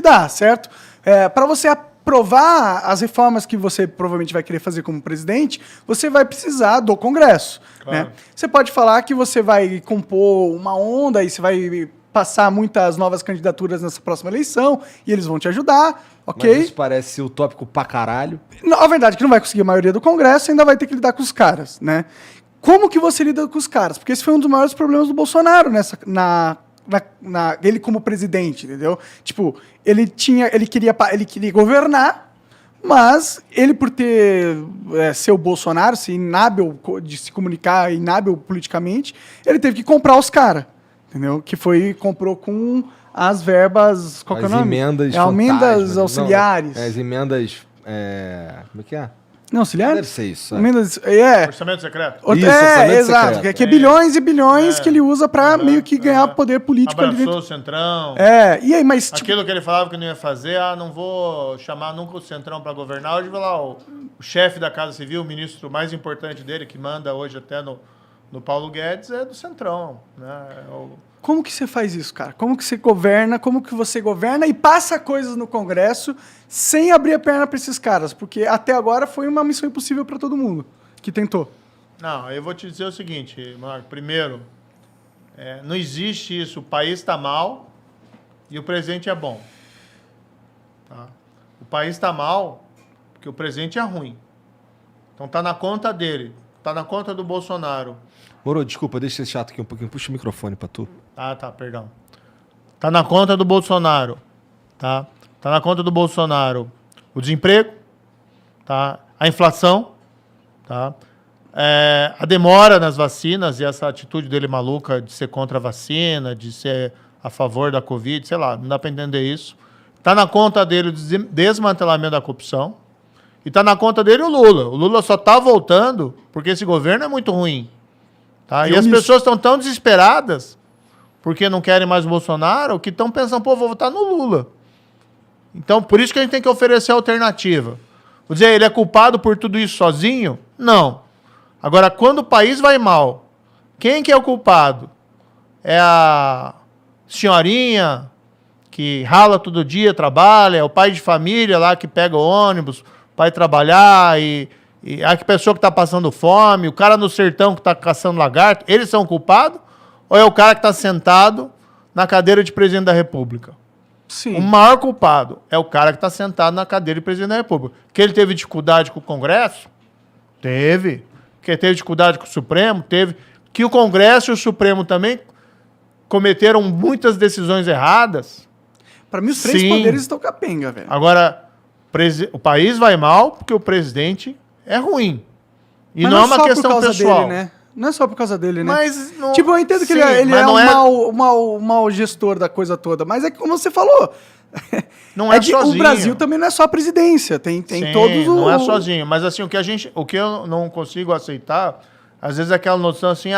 lidar, certo? Para você aprovar as reformas que você provavelmente vai querer fazer como presidente, você vai precisar do Congresso. Claro. Né? Você pode falar que você vai compor uma onda e você vai passar muitas novas candidaturas nessa próxima eleição e eles vão te ajudar, ok? Mas isso parece utópico pra caralho. A verdade é que não vai conseguir a maioria do Congresso, ainda vai ter que lidar com os caras, né? Como que você lida com os caras? Porque esse foi um dos maiores problemas do Bolsonaro ele como presidente, entendeu? Tipo, ele queria governar, mas ele por ser o Bolsonaro, ser inábil de se comunicar, inábil politicamente, ele teve que comprar os caras, entendeu? Comprou com as verbas, qual que é o nome? Emendas emendas auxiliares. As emendas, como é que é? Não, auxiliares? Deve ser isso. Emendas, Orçamento secreto. Isso, orçamento exato. secreto. Que é bilhões e bilhões que ele usa pra meio que ganhar poder político ali Abraçou dentro. o Centrão. E aí, mas... tipo, Aquilo que ele falava que não ia fazer, não vou chamar nunca o Centrão para governar. Hoje vai lá o chefe da Casa Civil, o ministro mais importante dele, que manda hoje até no Paulo Guedes, é do Centrão. Né? Como que você faz isso, cara? Como que você governa? Como que você governa e passa coisas no Congresso sem abrir a perna para esses caras? Porque até agora foi uma missão impossível para todo mundo que tentou. Não, eu vou te dizer o seguinte, Marco. Primeiro, não existe isso. O país está mal e o presidente é bom. Tá? O país está mal porque o presidente é ruim. Então tá na conta dele. Tá na conta do Bolsonaro. Moro, desculpa, deixa eu ser chato aqui um pouquinho. Puxa o microfone pra tu. Tá, perdão. Tá na conta do Bolsonaro. Tá na conta do Bolsonaro o desemprego, tá? A inflação, tá? A demora nas vacinas e essa atitude dele maluca de ser contra a vacina, de ser a favor da Covid, sei lá, não dá para entender isso. Tá na conta dele o desmantelamento da corrupção. E tá na conta dele o Lula. O Lula só tá voltando porque esse governo é muito ruim. Tá? E as pessoas estão tão desesperadas porque não querem mais o Bolsonaro que estão pensando, vou votar no Lula. Então, por isso que a gente tem que oferecer alternativa. Vou dizer, ele é culpado por tudo isso sozinho? Não. Agora, quando o país vai mal, quem que é o culpado? É a senhorinha que rala todo dia, trabalha, é o pai de família lá que pega o ônibus para ir trabalhar e a pessoa que está passando fome, o cara no sertão que está caçando lagarto, eles são culpados? Ou é o cara que está sentado na cadeira de presidente da República? Sim. O maior culpado é o cara que está sentado na cadeira de presidente da República. Que ele teve dificuldade com o Congresso? Teve. Que ele teve dificuldade com o Supremo? Teve. Que o Congresso e o Supremo também cometeram muitas decisões erradas? Para mim, os três poderes estão capenga, velho. Agora, o país vai mal porque o presidente é ruim. E não é uma questão pessoal. Dele, né? Não é só por causa dele, né? Mas não... Tipo, eu entendo que ele é um mau gestor da coisa toda, mas é que, como você falou, não é sozinho. O Brasil também não é só a presidência, tem Sim, todos não é sozinho. Mas assim, o que eu não consigo aceitar, às vezes é aquela noção assim,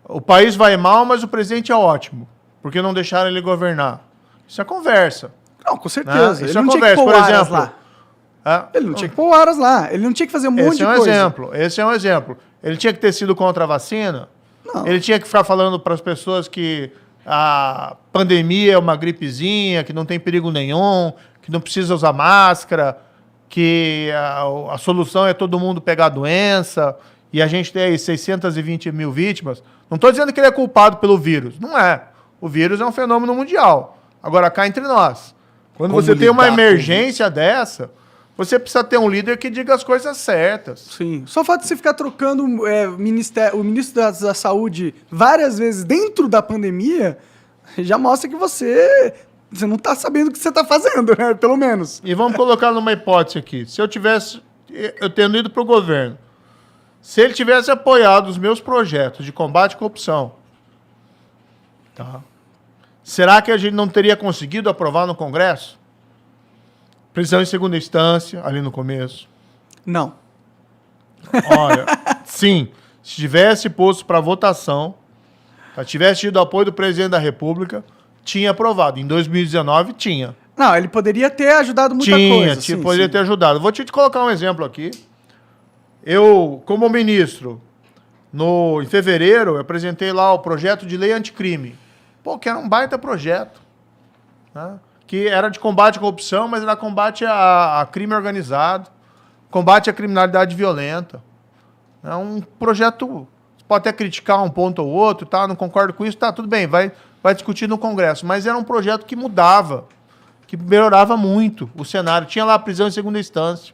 o país vai mal, mas o presidente é ótimo, porque não deixaram ele governar. Isso é conversa. Não, com certeza. Isso é conversa, por exemplo. Lá. Ele não tinha que pôr o Aras lá. Ele não tinha que fazer um monte de coisa. Esse é um exemplo. Ele tinha que ter sido contra a vacina. Não. Ele tinha que ficar falando para as pessoas que a pandemia é uma gripezinha, que não tem perigo nenhum, que não precisa usar máscara, que a solução é todo mundo pegar a doença, e a gente tem aí 620 mil vítimas. Não estou dizendo que ele é culpado pelo vírus. Não é. O vírus é um fenômeno mundial. Agora, cá entre nós, quando você tem uma emergência dessa, você precisa ter um líder que diga as coisas certas. Sim. Só o fato de você ficar trocando o ministro da Saúde várias vezes dentro da pandemia já mostra que você não está sabendo o que você está fazendo, né? Pelo menos. E vamos colocar numa hipótese aqui. Se eu tendo ido para o governo, se ele tivesse apoiado os meus projetos de combate à corrupção, tá? Será que a gente não teria conseguido aprovar no Congresso? Prisão em segunda instância, ali no começo. Não. Olha, sim. Se tivesse posto para votação, tivesse tido apoio do presidente da República, tinha aprovado. Em 2019, tinha. Não, ele poderia ter ajudado muita coisa. Poderia ter ajudado. Vou te colocar um exemplo aqui. Eu, como ministro, em fevereiro, eu apresentei lá o projeto de lei anticrime. Que era um baita projeto. Né? que era de combate à corrupção, mas era combate a crime organizado, combate à criminalidade violenta. É um projeto, você pode até criticar um ponto ou outro, tá? Não concordo com isso, tá, tudo bem, vai discutir no Congresso, mas era um projeto que mudava, que melhorava muito o cenário. Tinha lá a prisão em segunda instância,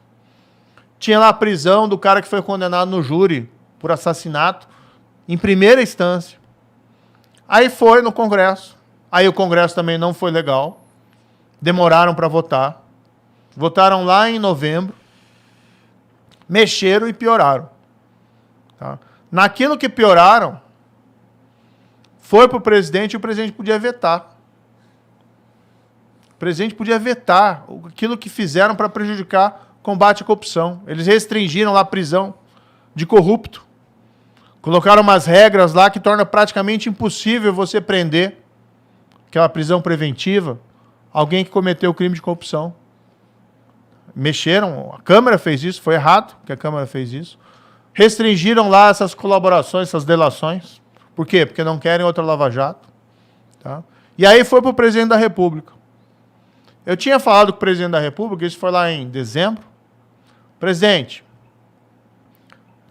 tinha lá a prisão do cara que foi condenado no júri por assassinato em primeira instância. Aí foi no Congresso. Aí o Congresso também não foi legal. Demoraram para votar. Votaram lá em novembro. Mexeram e pioraram. Tá? Naquilo que pioraram, foi para o presidente e o presidente podia vetar. O presidente podia vetar aquilo que fizeram para prejudicar o combate à corrupção. Eles restringiram lá a prisão de corrupto. Colocaram umas regras lá que tornam praticamente impossível você prender, aquela prisão preventiva, alguém que cometeu crime de corrupção. Mexeram, a Câmara fez isso, foi errado que a Câmara fez isso. Restringiram lá essas colaborações, essas delações. Por quê? Porque não querem outra Lava Jato. Tá? E aí foi para o presidente da República. Eu tinha falado com o presidente da República, isso foi lá em dezembro. Presidente,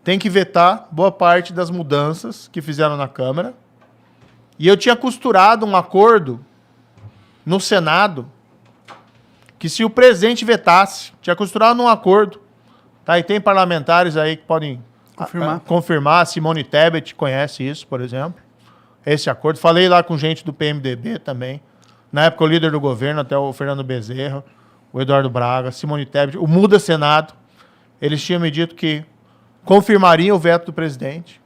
tem que vetar boa parte das mudanças que fizeram na Câmara. E eu tinha costurado um acordo no Senado que se o presidente vetasse, tinha costurado um acordo, tá? E tem parlamentares aí que podem confirmar. Simone Tebet conhece isso, por exemplo, esse acordo. Falei lá com gente do PMDB também. Na época o líder do governo, até o Fernando Bezerra, o Eduardo Braga, Simone Tebet, o Muda Senado, eles tinham me dito que confirmariam o veto do presidente.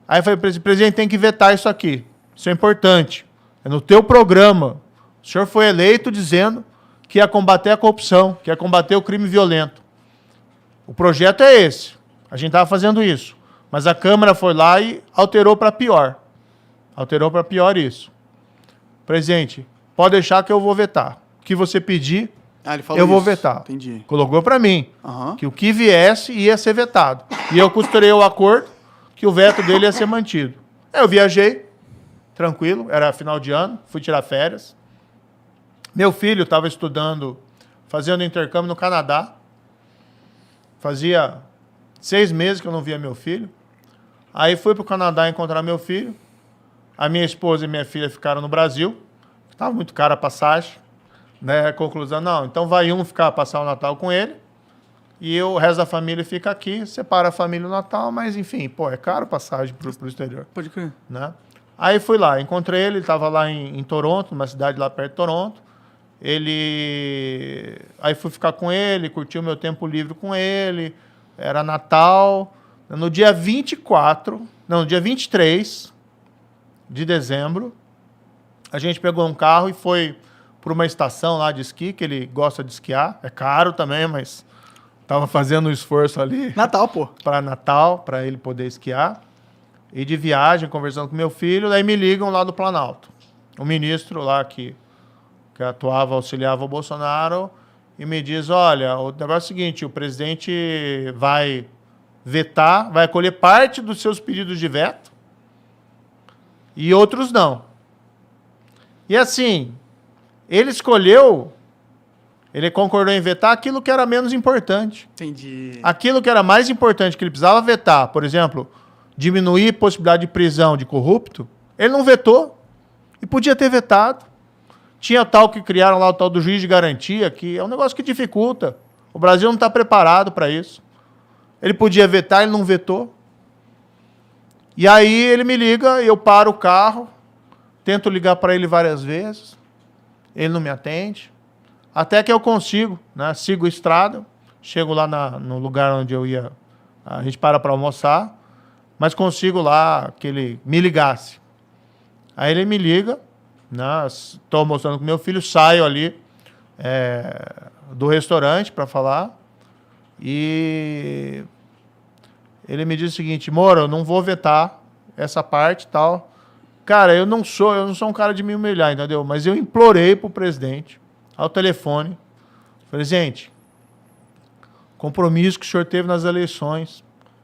Aí eu falei, presidente, tem que vetar isso aqui. Isso é importante. É no teu programa. O senhor foi eleito dizendo que ia combater a corrupção, que ia combater o crime violento. O projeto é esse. A gente estava fazendo isso. Mas a Câmara foi lá e alterou para pior. Alterou para pior isso. Presidente, pode deixar que eu vou vetar. O que você pedir, ele falou eu vou isso. vetar. Entendi. Colocou para mim Uhum. que o que viesse ia ser vetado. E eu costurei o acordo que o veto dele ia ser mantido. Eu viajei, tranquilo, era final de ano, fui tirar férias. Meu filho estava estudando, fazendo intercâmbio no Canadá. Fazia 6 meses que eu não via meu filho. Aí fui para o Canadá encontrar meu filho. A minha esposa e minha filha ficaram no Brasil. Estava muito cara a passagem. Né? Conclusão, não, então vai um ficar passar o Natal com ele e o resto da família fica aqui, separa a família no Natal, mas enfim, pô, é caro passagem pro exterior. Pode crer. Né? Aí fui lá, encontrei ele estava lá em Toronto, uma cidade lá perto de Toronto. Aí fui ficar com ele, curti o meu tempo livre com ele, era Natal. No dia 23 de dezembro, a gente pegou um carro e foi para uma estação lá de esqui, que ele gosta de esquiar. É caro também, mas estava fazendo um esforço ali. Natal, pô. Para Natal, para ele poder esquiar. E de viagem, conversando com meu filho, daí me ligam lá do Planalto. O ministro lá que atuava, auxiliava o Bolsonaro, e me diz, olha, o negócio é o seguinte, o presidente vai vetar, vai acolher parte dos seus pedidos de veto e outros não. E assim, ele concordou em vetar aquilo que era menos importante. Entendi. Aquilo que era mais importante, que ele precisava vetar, por exemplo, diminuir a possibilidade de prisão de corrupto, ele não vetou. E podia ter vetado. Tinha tal que criaram lá o tal do juiz de garantia, que é um negócio que dificulta. O Brasil não está preparado para isso. Ele podia vetar, ele não vetou. E aí ele me liga, eu paro o carro, tento ligar para ele várias vezes, ele não me atende, até que eu consigo, né? Sigo a estrada, chego lá no lugar onde eu ia, a gente para almoçar, mas consigo lá que ele me ligasse. Aí ele me liga, né? Estou almoçando com meu filho, saio ali do restaurante para falar, e ele me diz o seguinte, Moro, eu não vou vetar essa parte e tal. Cara, eu não sou um cara de me humilhar, entendeu? Mas eu implorei pro presidente, ao telefone, presidente, compromisso que o senhor teve nas eleições,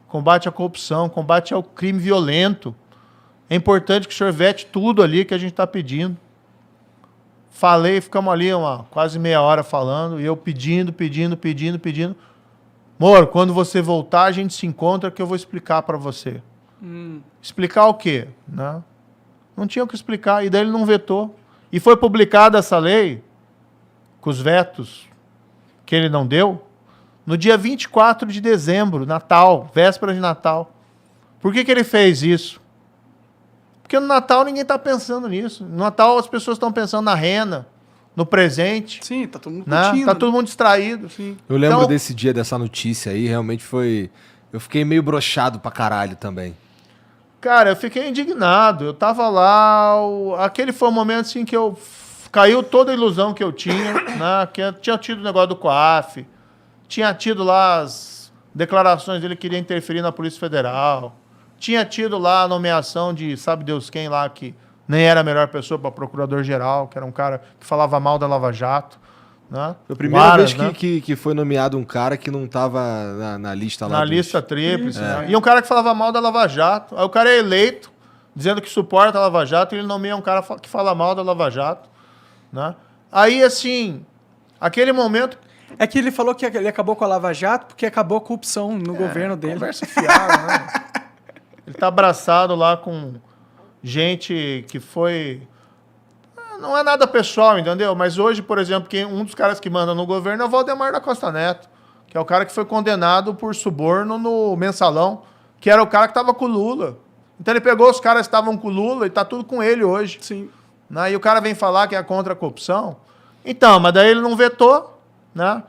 combate à corrupção, combate ao crime violento, é importante que o senhor vete tudo ali que a gente está pedindo. Falei, ficamos ali quase meia hora falando, e eu pedindo. Amor, quando você voltar, a gente se encontra que eu vou explicar para você. Explicar o quê? Né? Não tinha o que explicar, e daí ele não vetou. E foi publicada essa lei, com os vetos que ele não deu, no dia 24 de dezembro, Natal, véspera de Natal. Por que ele fez isso? Porque no Natal ninguém está pensando nisso. No Natal as pessoas estão pensando na renda, no presente. Sim, tá todo mundo Né? curtindo. Tá todo mundo distraído. Sim. Eu lembro Então- desse dia, dessa notícia aí, realmente foi... Eu fiquei meio broxado pra caralho também. Cara, eu fiquei indignado. Eu tava lá, aquele foi o momento assim que caiu toda a ilusão que eu tinha, né? Que eu tinha tido o negócio do COAF, tinha tido lá as declarações dele que queria interferir na Polícia Federal, tinha tido lá a nomeação de sabe Deus quem lá, que nem era a melhor pessoa para procurador-geral, que era um cara que falava mal da Lava Jato. Né? Foi a primeira Aras, vez né? que foi nomeado um cara que não tava na lista lá. Na dos- lista tríplice. Né? E um cara que falava mal da Lava Jato. Aí o cara é eleito, dizendo que suporta a Lava Jato, e ele nomeia um cara que fala mal da Lava Jato. Né? Aí, assim, aquele momento... É que ele falou que ele acabou com a Lava Jato porque acabou a corrupção no governo dele. Conversa fiada, né? Ele tá abraçado lá com gente que foi... Não é nada pessoal, entendeu? Mas hoje, por exemplo, um dos caras que manda no governo é o Valdemar da Costa Neto, que é o cara que foi condenado por suborno no Mensalão, que era o cara que estava com o Lula. Então ele pegou os caras que estavam com o Lula e tá tudo com ele hoje. Sim. Né? E o cara vem falar que é contra a corrupção. Então, mas daí ele não vetou, né?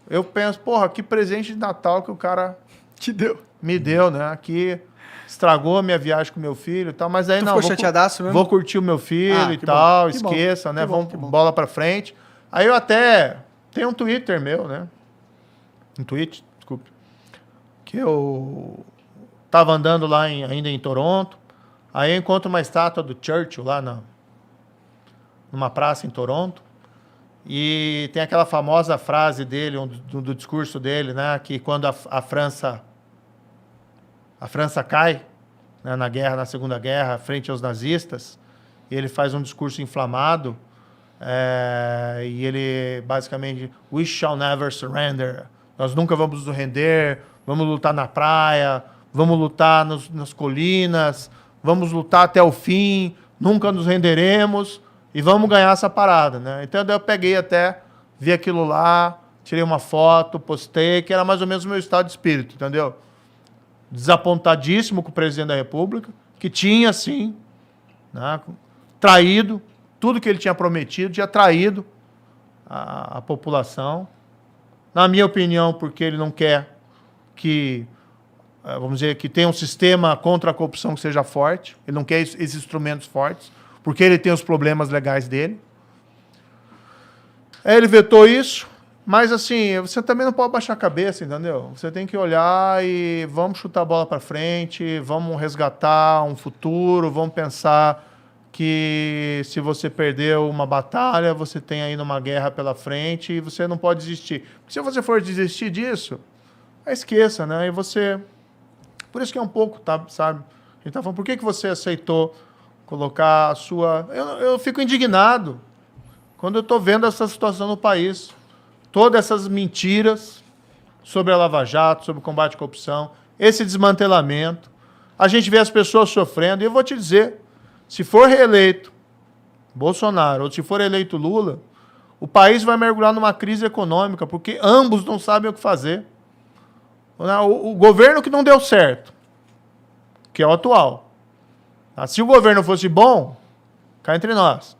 Eu penso, porra, que presente de Natal que o cara Te deu. me deu, né? Que estragou a minha viagem com meu filho e tal, mas aí Tu não, ficou chateadaço mesmo? vou curtir o meu filho Ah, e que tal, bom, que bom, esqueça, né? que bom, Vamos que bom. bola pra frente. Aí eu até tenho um Twitter meu, né? Um tweet, desculpe. Que eu tava andando lá ainda em Toronto, aí eu encontro uma estátua do Churchill lá numa praça em Toronto. E tem aquela famosa frase dele, do discurso dele, né? Que quando a França cai, né, na Segunda Guerra, frente aos nazistas, e ele faz um discurso inflamado, e ele basicamente, we shall never surrender, nós nunca vamos nos render, vamos lutar na praia, vamos lutar nas colinas, vamos lutar até o fim, nunca nos renderemos e vamos ganhar essa parada, né? Então daí eu peguei até, vi aquilo lá, tirei uma foto, postei, que era mais ou menos o meu estado de espírito, entendeu? Desapontadíssimo com o presidente da República, que tinha, sim, né, traído tudo que ele tinha prometido, tinha traído a população. Na minha opinião, porque ele não quer que, vamos dizer, que tenha um sistema contra a corrupção que seja forte. Ele não quer esses instrumentos fortes, porque ele tem os problemas legais dele. Ele vetou isso. Mas, assim, você também não pode baixar a cabeça, entendeu? Você tem que olhar e vamos chutar a bola para frente, vamos resgatar um futuro, vamos pensar que se você perdeu uma batalha, você tem ainda uma guerra pela frente e você não pode desistir. Porque se você for desistir disso, esqueça, né? E você... Por isso que é um pouco, tá, sabe? A gente tá falando, por que você aceitou colocar a sua... Eu fico indignado quando eu estou vendo essa situação no país. Todas essas mentiras sobre a Lava Jato, sobre o combate à corrupção, esse desmantelamento. A gente vê as pessoas sofrendo. E eu vou te dizer, se for reeleito Bolsonaro ou se for eleito Lula, o país vai mergulhar numa crise econômica, porque ambos não sabem o que fazer. O governo que não deu certo, que é o atual. Se o governo fosse bom, cá entre nós,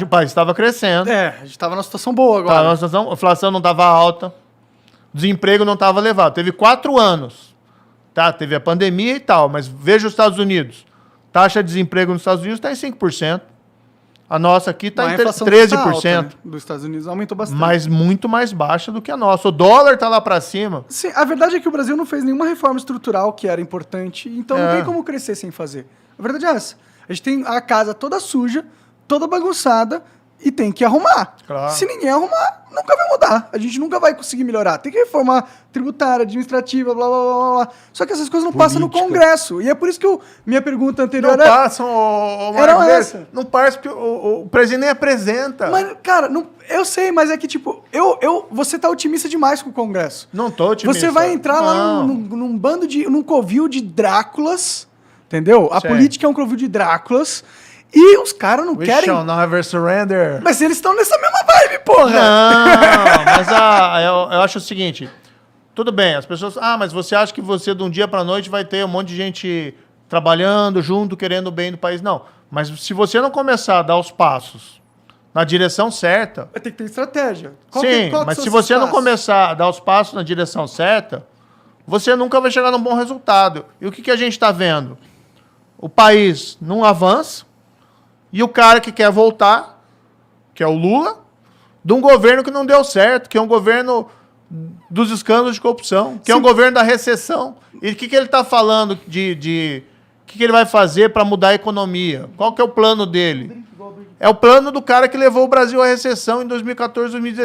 o país estava crescendo. A gente estava numa situação boa agora. A inflação não estava alta, o desemprego não estava elevado. Teve 4 anos, tá? Teve a pandemia e tal, mas veja os Estados Unidos. Taxa de desemprego nos Estados Unidos está em 5%. A nossa aqui está em 13%. Tá alta, né? Dos Estados Unidos aumentou bastante. Mas muito mais baixa do que a nossa. O dólar está lá para cima. Sim, a verdade é que o Brasil não fez nenhuma reforma estrutural que era importante, então não tem como crescer sem fazer. A verdade é essa. A gente tem a casa toda suja, toda bagunçada, e tem que arrumar. Claro. Se ninguém arrumar, nunca vai mudar. A gente nunca vai conseguir melhorar. Tem que reformar tributária, administrativa, blá, blá, blá, blá. Só que essas coisas não passam no Congresso. E é por isso que minha pergunta anterior Não passam, era Marcos, essa. não passa porque o presidente nem apresenta. Mas, cara, eu sei, mas é que, tipo, você tá otimista demais com o Congresso. Não tô otimista. Você vai entrar lá Não. num bando de... num covil de Dráculas, entendeu? A Sei. política é um covil de Dráculas e os caras não We querem... shall never surrender. Mas eles estão nessa mesma vibe, porra! Não, mas eu acho o seguinte, tudo bem, as pessoas... Ah, mas você acha que você, de um dia pra noite, vai ter um monte de gente trabalhando junto, querendo o bem do país? Não, mas se você não começar a dar os passos na direção certa... Tem que ter estratégia. Sim, mas se você não começar a dar os passos na direção certa, você nunca vai chegar num bom resultado. E o que a gente está vendo? O país não avança e o cara que quer voltar, que é o Lula, de um governo que não deu certo, que é um governo dos escândalos de corrupção, que é um governo da recessão. E o que ele está falando de o que ele vai fazer para mudar a economia? Qual que é o plano dele? É o plano do cara que levou o Brasil à recessão em 2014, 2016.